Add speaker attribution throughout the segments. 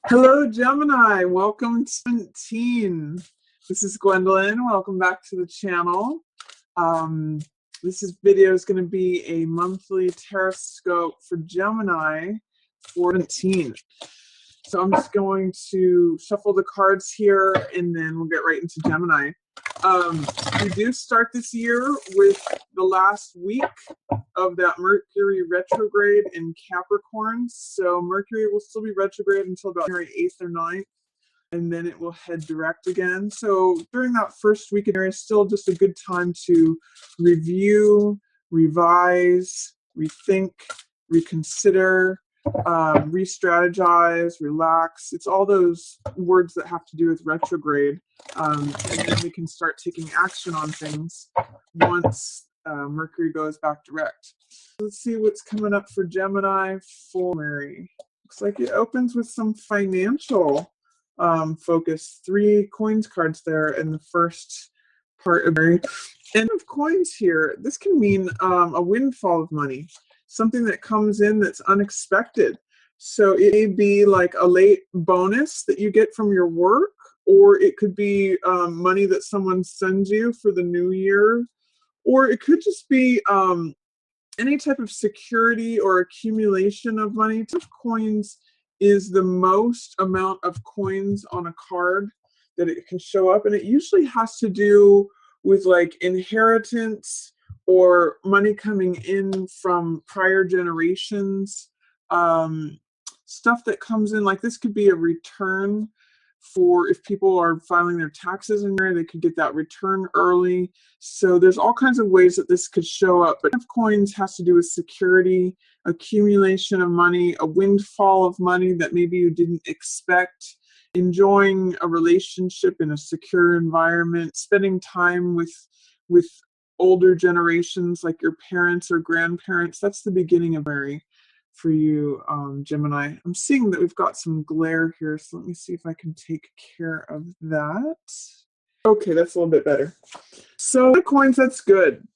Speaker 1: Hello, Gemini. Welcome to 17. This is Gwendolyn. Welcome back to the channel. Um, this video is going to be a monthly Terrascope for Gemini for 17. So I'm just going to shuffle the cards here, and then we'll get right into Gemini. We do start this year with the last week of that Mercury retrograde in Capricorn. So Mercury will still be retrograde until about January 8th or 9th, and then it will head direct again. So during that first week of January, it's still just a good time to review, revise, rethink, reconsider, re-strategize, relax. It's all those words that have to do with retrograde. And then we can start taking action on things once Mercury goes back direct. Let's see what's coming up for Gemini for Mary. Looks like it opens with some financial focus. 3 coins cards there in the first part of Mary. And of coins here, this can mean a windfall of money, something that comes in that's unexpected. So it may be like a late bonus that you get from your work, or it could be money that someone sends you for the new year, or it could just be any type of security or accumulation of money. 2 coins is the most amount of coins on a card that it can show up, and it usually has to do with like inheritance or money coming in from prior generations. Stuff that comes in, like this could be a return for if people are filing their taxes in there, they could get that return early. So there's all kinds of ways that this could show up. But coins has to do with security, accumulation of money, a windfall of money that maybe you didn't expect, enjoying a relationship in a secure environment, spending time with older generations like your parents or grandparents. That's the beginning of Mary for you, Gemini. I'm seeing that we've got some glare here, so let me see if I can take care of that. Okay, that's a little bit better. So the coins, that's good.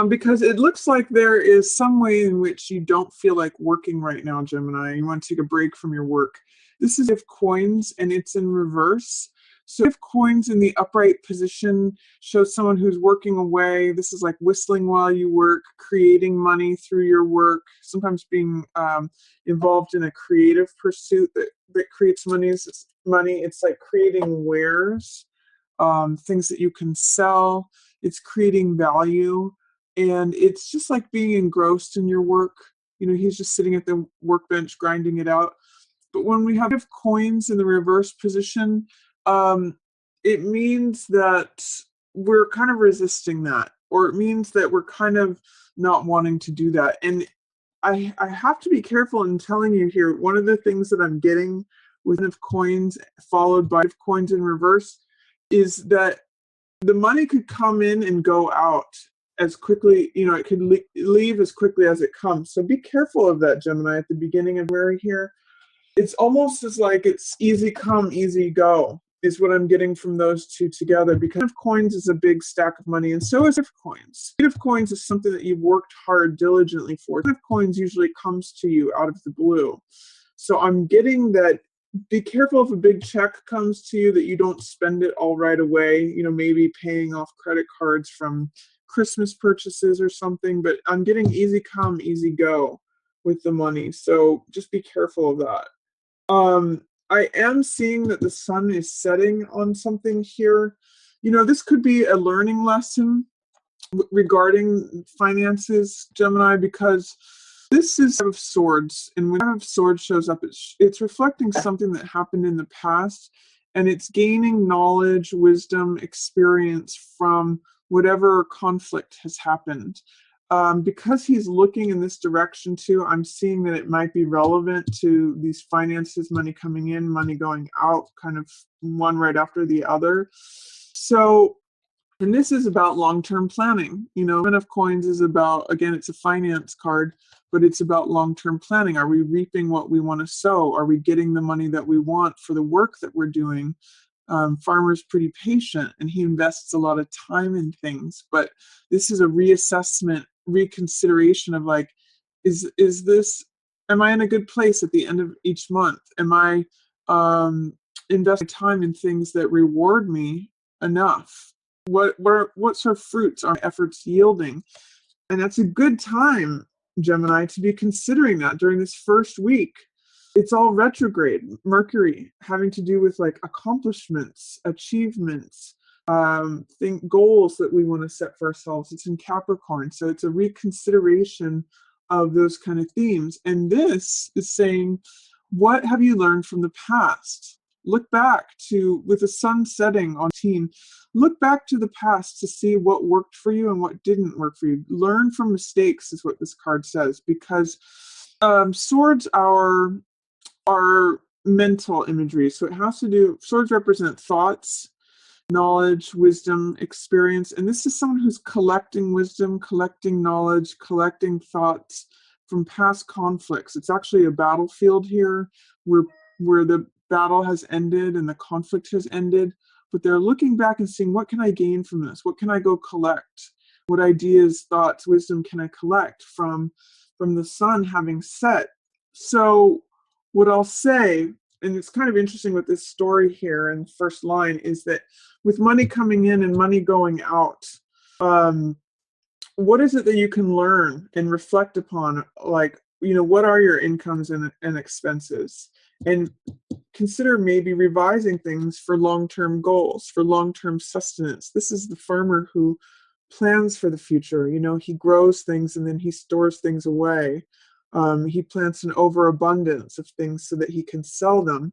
Speaker 1: Because it looks like there is some way in which you don't feel like working right now, Gemini. You want to take a break from your work. This is if coins, and it's in reverse. So if coins in the upright position shows someone who's working away. This is like whistling while you work, creating money through your work, sometimes being involved in a creative pursuit that creates money. It's like creating wares, things that you can sell. It's creating value. And it's just like being engrossed in your work. You know, he's just sitting at the workbench grinding it out. But when we have coins in the reverse position, it means that we're kind of resisting that, or it means that we're kind of not wanting to do that. And I have to be careful in telling you here, one of the things that I'm getting with coins followed by coins in reverse is that the money could come in and go out as quickly, you know, it could leave as quickly as it comes. So be careful of that, Gemini, at the beginning of Mary here. It's almost as like it's easy come, easy go, is what I'm getting from those two together, because coins is a big stack of money, and so is coins. Coins is something that you've worked hard diligently for. Coins usually comes to you out of the blue. So I'm getting that. Be careful if a big check comes to you that you don't spend it all right away, you know, maybe paying off credit cards from Christmas purchases or something, but I'm getting easy come, easy go with the money. So just be careful of that. I am seeing that the sun is setting on something here. You know, this could be a learning lesson regarding finances, Gemini, because this is of swords, and when of swords shows up, it's reflecting something that happened in the past, and it's gaining knowledge, wisdom, experience from whatever conflict has happened. Because he's looking in this direction too, I'm seeing that it might be relevant to these finances, money coming in, money going out, kind of one right after the other. So, and this is about long-term planning. You know, 7 of coins is about, again, it's a finance card, but it's about long-term planning. Are we reaping what we want to sow? Are we getting the money that we want for the work that we're doing? Farmer's pretty patient, and he invests a lot of time in things. But this is a reassessment, reconsideration of like, is this, am I in a good place at the end of each month? Am I invest my time in things that reward me enough? What sort of fruits are my efforts yielding? And that's a good time, Gemini, to be considering that during this first week. It's all retrograde, Mercury, having to do with like accomplishments, achievements, goals that we want to set for ourselves. It's in Capricorn, so it's a reconsideration of those kind of themes. And this is saying, what have you learned from the past? Look back to, with the sun setting on teen, look back to the past to see what worked for you and what didn't work for you. Learn from mistakes is what this card says, because swords are mental imagery. So it has to do, swords represent thoughts, knowledge, wisdom, experience. And this is someone who's collecting wisdom, collecting knowledge, collecting thoughts from past conflicts. It's actually a battlefield here where the battle has ended and the conflict has ended. But they're looking back and seeing, what can I gain from this? What can I go collect? What ideas, thoughts, wisdom can I collect from the sun having set? So what I'll say, and it's kind of interesting with this story here in the first line, is that with money coming in and money going out, what is it that you can learn and reflect upon? Like, what are your incomes and expenses? And consider maybe revising things for long-term goals, for long-term sustenance. This is the farmer who plans for the future. He grows things and then he stores things away. He plants an overabundance of things so that he can sell them.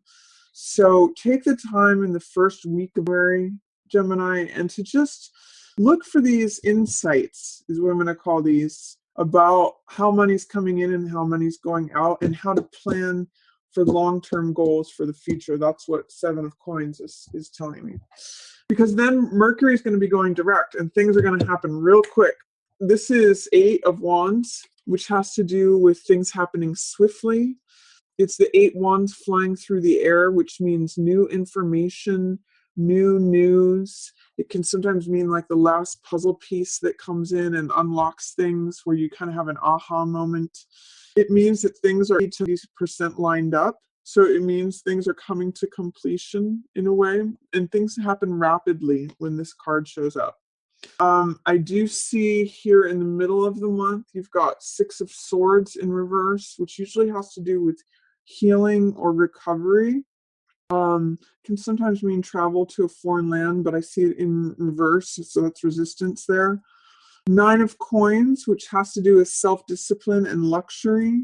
Speaker 1: So take the time in the first week of February, Gemini, and to just look for these insights, is what I'm going to call these, about how money's coming in and how money's going out, and how to plan for long-term goals for the future. That's what Seven of Coins is telling me. Because then Mercury is going to be going direct and things are going to happen real quick. This is Eight of Wands, which has to do with things happening swiftly. It's the 8 wands flying through the air, which means new information, new news. It can sometimes mean like the last puzzle piece that comes in and unlocks things where you kind of have an aha moment. It means that things are 80% lined up. So it means things are coming to completion in a way, and things happen rapidly when this card shows up. I do see here in the middle of the month, you've got Six of Swords in reverse, which usually has to do with healing or recovery. Can sometimes mean travel to a foreign land, but I see it in reverse, so that's resistance there. Nine of Coins, which has to do with self-discipline and luxury.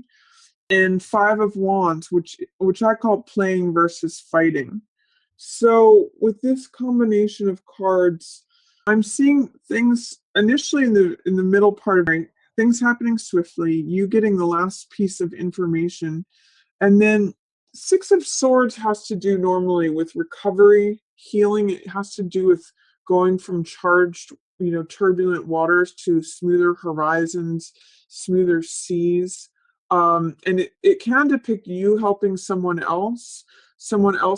Speaker 1: And Five of Wands, which I call playing versus fighting. So with this combination of cards, I'm seeing things initially in the middle part of it, things happening swiftly, you getting the last piece of information. And then Six of Swords has to do normally with recovery, healing. It has to do with going from charged, turbulent waters to smoother horizons, smoother seas. And it can depict you helping someone else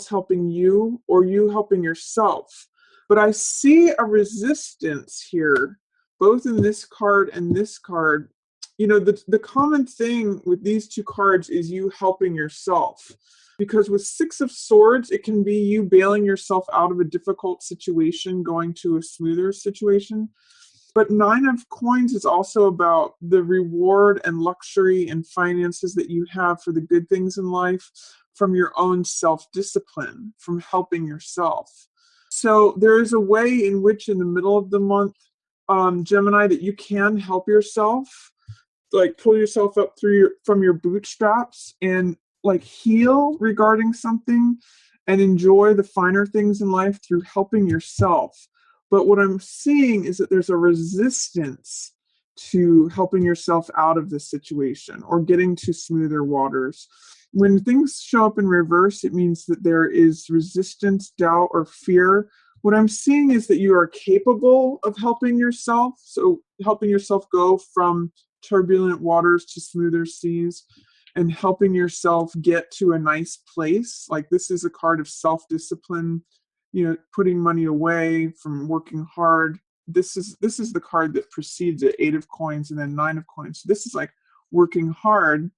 Speaker 1: helping you, or you helping yourself. But I see a resistance here, both in this card and this card. The common thing with these two cards is you helping yourself. Because with Six of Swords, it can be you bailing yourself out of a difficult situation, going to a smoother situation. But Nine of Coins is also about the reward and luxury and finances that you have for the good things in life from your own self-discipline, from helping yourself. So there is a way in which in the middle of the month, Gemini, that you can help yourself, like pull yourself up from your bootstraps and like heal regarding something and enjoy the finer things in life through helping yourself. But what I'm seeing is that there's a resistance to helping yourself out of this situation or getting to smoother waters. When things show up in reverse, it means that there is resistance, doubt, or fear. What I'm seeing is that you are capable of helping yourself. So helping yourself go from turbulent waters to smoother seas, and helping yourself get to a nice place. Like this is a card of self-discipline, putting money away from working hard. This is the card that precedes it, Eight of Coins and then Nine of Coins. So this is like working hard.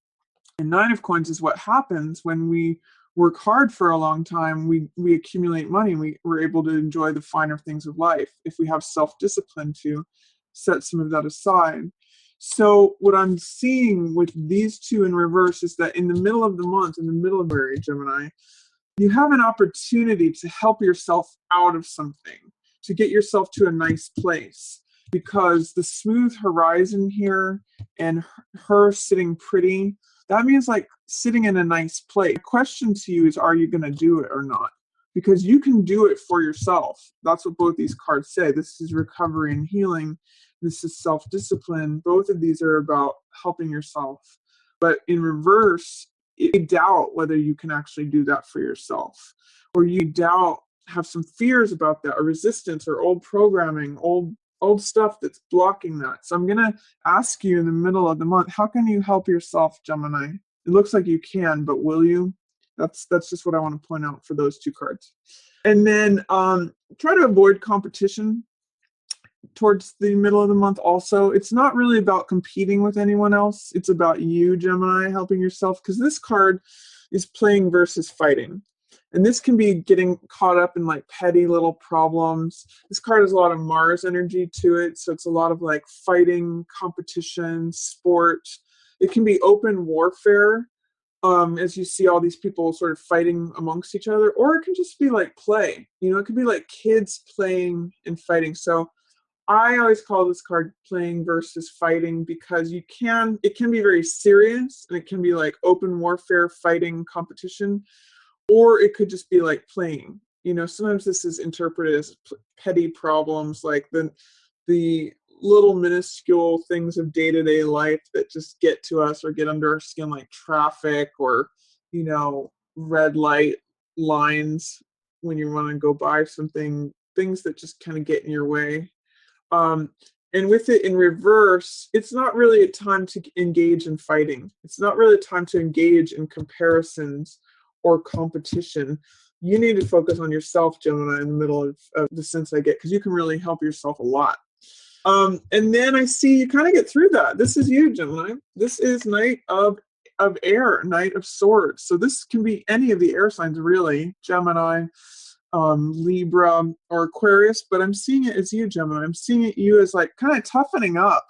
Speaker 1: And Nine of Coins is what happens when we work hard for a long time, we accumulate money. We're able to enjoy the finer things of life if we have self-discipline to set some of that aside. So what I'm seeing with these two in reverse is that in the middle of the month, in the middle of February, Gemini, you have an opportunity to help yourself out of something, to get yourself to a nice place. Because the smooth horizon here and her sitting pretty, that means like sitting in a nice place. The question to you is, are you going to do it or not? Because you can do it for yourself. That's what both these cards say. This is recovery and healing. This is self-discipline. Both of these are about helping yourself. But in reverse, you doubt whether you can actually do that for yourself, or you doubt, have some fears about that, or resistance, or old programming, old stuff that's blocking that. So I'm going to ask you in the middle of the month, how can you help yourself, Gemini? It looks like you can, but will you? That's just what I want to point out for those two cards. And then try to avoid competition towards the middle of the month also. It's not really about competing with anyone else. It's about you, Gemini, helping yourself, because this card is playing versus fighting. And this can be getting caught up in like petty little problems. This card has a lot of Mars energy to it. So it's a lot of like fighting, competition, sport. It can be open warfare, as you see all these people sort of fighting amongst each other. Or it can just be like play. You know, it could be like kids playing and fighting. So I always call this card playing versus fighting, because it can be very serious, and it can be like open warfare, fighting, competition. Or it could just be like playing. You know, sometimes this is interpreted as petty problems, like the little minuscule things of day-to-day life that just get to us or get under our skin, like traffic, or, you know, red light lines when you want to go buy something, things that just kind of get in your way. And with it in reverse, it's not really a time to engage in fighting. It's not really a time to engage in comparisons or competition. You need to focus on yourself, Gemini, in the middle of the sense I get, because you can really help yourself a lot. And then I see you kind of get through that. This is you, Gemini. This is Knight of Air, Knight of Swords. So this can be any of the air signs, really. Gemini, Libra, or Aquarius, but I'm seeing it as you, Gemini. I'm seeing it you as like kind of toughening up.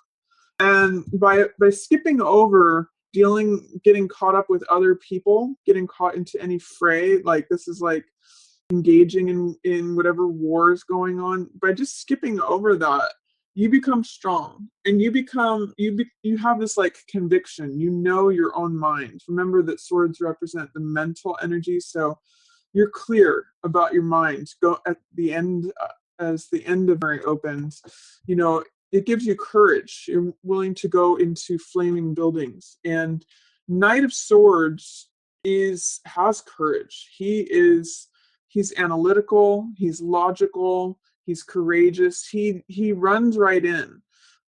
Speaker 1: And by skipping over getting caught up with other people, getting caught into any fray, like this is like engaging in whatever war is going on, by just skipping over that, you become strong, and you have this like conviction. You know your own mind. Remember that swords represent the mental energy, so you're clear about your mind. Go at the end, as the end of Mary opens, you know, it gives you courage. You're willing to go into flaming buildings. And Knight of Swords has courage. He's analytical, he's logical, he's courageous. He runs right in.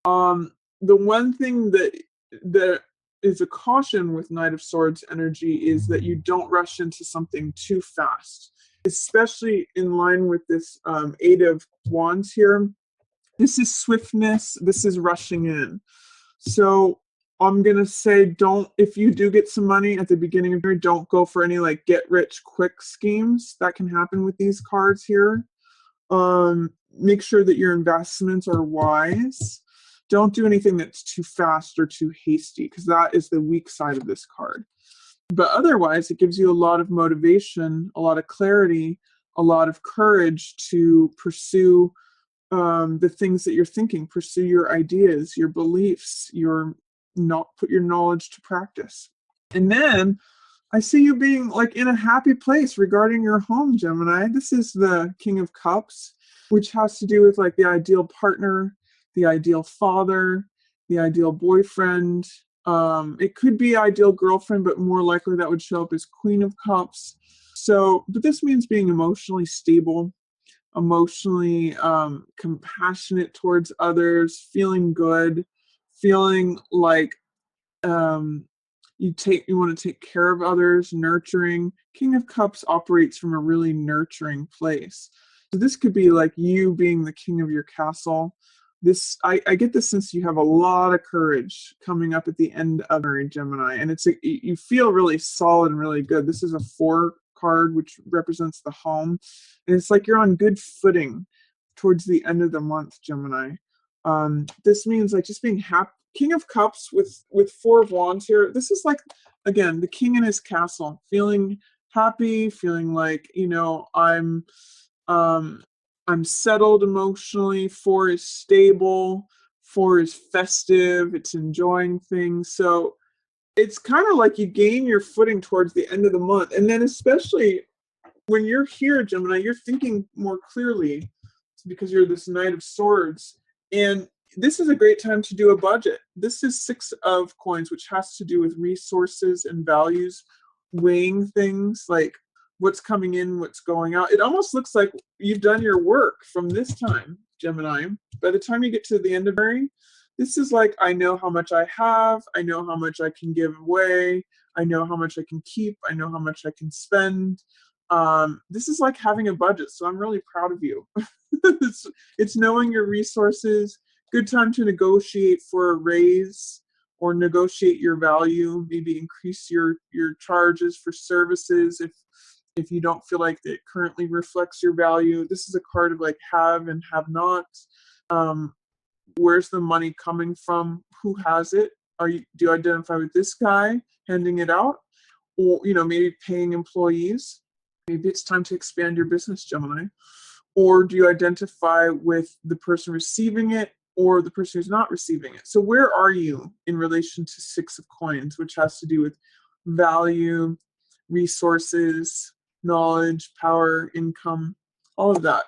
Speaker 1: The one thing that is a caution with Knight of Swords energy is that you don't rush into something too fast, especially in line with this Eight of Wands here. This is swiftness. This is rushing in. So I'm going to say, if you do get some money at the beginning of the year, don't go for any like get rich quick schemes. That can happen with these cards here. Make sure that your investments are wise. Don't do anything that's too fast or too hasty, because that is the weak side of this card. But otherwise, it gives you a lot of motivation, a lot of clarity, a lot of courage to pursue the things that you're thinking, pursue your ideas, your beliefs, put your knowledge to practice. And then I see you being like in a happy place regarding your home, Gemini. This is the King of Cups, which has to do with like the ideal partner, the ideal father, the ideal boyfriend. It could be ideal girlfriend, but more likely that would show up as Queen of Cups. But this means being emotionally stable, emotionally compassionate towards others, feeling good, feeling like you want to take care of others, nurturing. King of Cups operates from a really nurturing place. So this could be like you being the king of your castle. I get the sense you have a lot of courage coming up at the end of Gemini, and you feel really solid and really good. This is a 4 card, which represents the home. And it's like you're on good footing towards the end of the month, Gemini. This means like just being happy. King of Cups with Four of Wands here. This is like, again, the king in his castle, feeling happy, feeling like, I'm settled emotionally. Four is stable. Four is festive. It's enjoying things. So it's kind of like you gain your footing towards the end of the month. And then especially when you're here, Gemini, you're thinking more clearly because you're this Knight of Swords. And this is a great time to do a budget. This is Six of Coins, which has to do with resources and values, weighing things like what's coming in, what's going out. It almost looks like you've done your work from this time, Gemini. By the time you get to the end of February, this is like, I know how much I have. I know how much I can give away. I know how much I can keep. I know how much I can spend. This is like having a budget. So I'm really proud of you. It's knowing your resources. Good time to negotiate for a raise or negotiate your value. Maybe increase your charges for services if you don't feel like it currently reflects your value. This is a card of like have and have not. Where's the money coming from? Who has it? Do you identify with this guy handing it out? Or, maybe paying employees? Maybe it's time to expand your business, Gemini. Or do you identify with the person receiving it or the person who's not receiving it? So where are you in relation to Six of Coins, which has to do with value, resources, knowledge, power, income, all of that?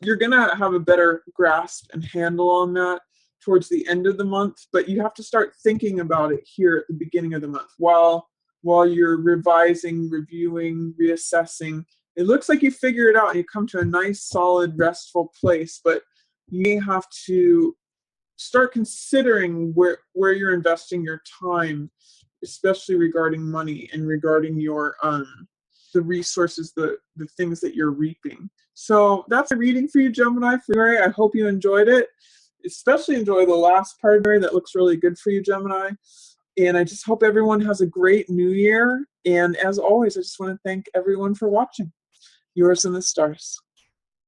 Speaker 1: You're going to have a better grasp and handle on that towards the end of the month, but you have to start thinking about it here at the beginning of the month while you're revising, reviewing, reassessing. It looks like you figure it out and you come to a nice, solid, restful place, but you may have to start considering where you're investing your time, especially regarding money and regarding your the resources, the things that you're reaping. So that's a reading for you, Gemini, for February. I hope you enjoyed it. Especially enjoy the last part of February. That looks really good for you, Gemini. And I just hope everyone has a great new year. And as always, I just want to thank everyone for watching. Yours in the stars.